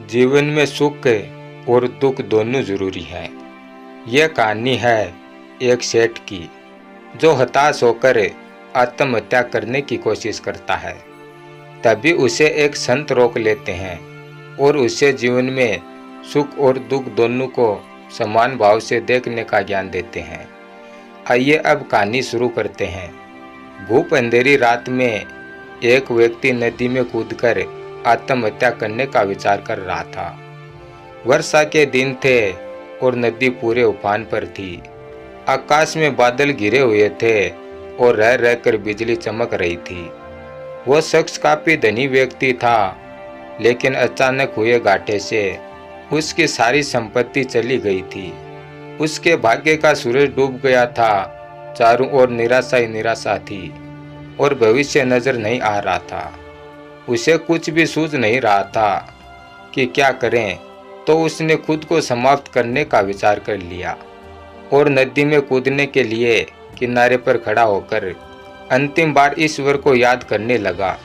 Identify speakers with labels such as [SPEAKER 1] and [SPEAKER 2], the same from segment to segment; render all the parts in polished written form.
[SPEAKER 1] जीवन में सुख और दुख दोनों जरूरी हैं। यह कहानी है एक सेठ की जो हताश होकर आत्महत्या करने की कोशिश करता है। तभी उसे एक संत रोक लेते हैं और उसे जीवन में सुख और दुख दोनों को समान भाव से देखने का ज्ञान देते हैं। आइए अब कहानी शुरू करते हैं। धूप अंधेरी रात में एक व्यक्ति नदी में कूदकर आत्महत्या करने का विचार कर रहा था। वर्षा के दिन थे और नदी पूरे उफान पर थी। आकाश में बादल घिरे हुए थे और रह रहकर बिजली चमक रही थी। वो शख्स काफी धनी व्यक्ति था, लेकिन अचानक हुए घाटे से उसकी सारी संपत्ति चली गई थी। उसके भाग्य का सूरज डूब गया था। चारों ओर निराशा ही निराशा थी और भविष्य नजर नहीं आ रहा था। उसे कुछ भी सूझ नहीं रहा था कि क्या करें, तो उसने खुद को समाप्त करने का विचार कर लिया और नदी में कूदने के लिए किनारे पर खड़ा होकर अंतिम बार ईश्वर को याद करने लगा।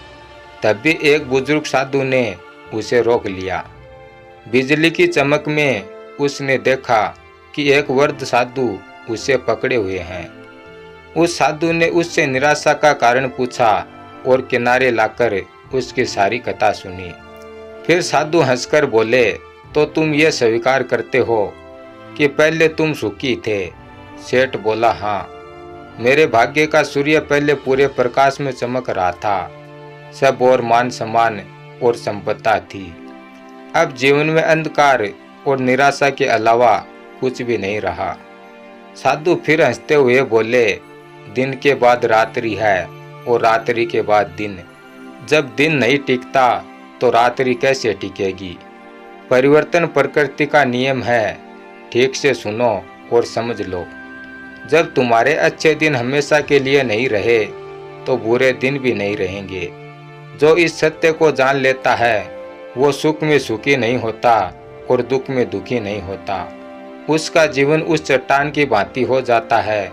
[SPEAKER 1] तभी एक बुजुर्ग साधु ने उसे रोक लिया। बिजली की चमक में उसने देखा कि एक वृद्ध साधु उसे पकड़े हुए हैं। उस साधु ने उससे निराशा का कारण पूछा और किनारे लाकर उसकी सारी कथा सुनी। फिर साधु हंसकर बोले, तो तुम ये स्वीकार करते हो कि पहले तुम सुखी थे? सेठ बोला, हाँ, मेरे भाग्य का सूर्य पहले पूरे प्रकाश में चमक रहा था। सब और मान सम्मान और संपत्ति थी। अब जीवन में अंधकार और निराशा के अलावा कुछ भी नहीं रहा। साधु फिर हंसते हुए बोले, दिन के बाद रात्रि है और रात्रि के बाद दिन। जब दिन नहीं टिकता तो रात्रि कैसे टिकेगी? परिवर्तन प्रकृति का नियम है। ठीक से सुनो और समझ लो। जब तुम्हारे अच्छे दिन हमेशा के लिए नहीं रहे तो बुरे दिन भी नहीं रहेंगे। जो इस सत्य को जान लेता है वो सुख में सुखी नहीं होता और दुख में दुखी नहीं होता। उसका जीवन उस चट्टान की भांति हो जाता है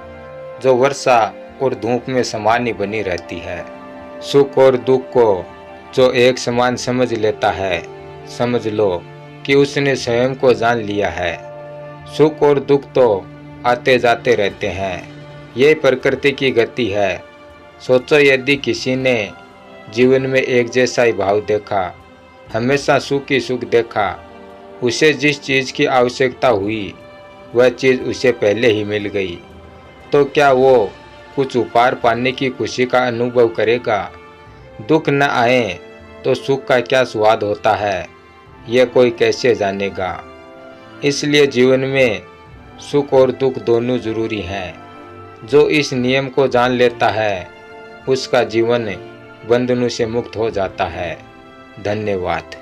[SPEAKER 1] जो वर्षा और धूप में समान ही बनी रहती है। सुख और दुख को जो एक समान समझ लेता है, समझ लो कि उसने स्वयं को जान लिया है। सुख और दुख तो आते जाते रहते हैं, ये प्रकृति की गति है। सोचो, यदि किसी ने जीवन में एक जैसा ही भाव देखा, हमेशा सुख ही सुख देखा, उसे जिस चीज़ की आवश्यकता हुई वह चीज़ उसे पहले ही मिल गई, तो क्या वो कुछ उपहार पाने की खुशी का अनुभव करेगा? दुख न आए तो सुख का क्या स्वाद होता है, यह कोई कैसे जानेगा? इसलिए जीवन में सुख और दुख दोनों जरूरी हैं। जो इस नियम को जान लेता है उसका जीवन बंधनों से मुक्त हो जाता है। धन्यवाद।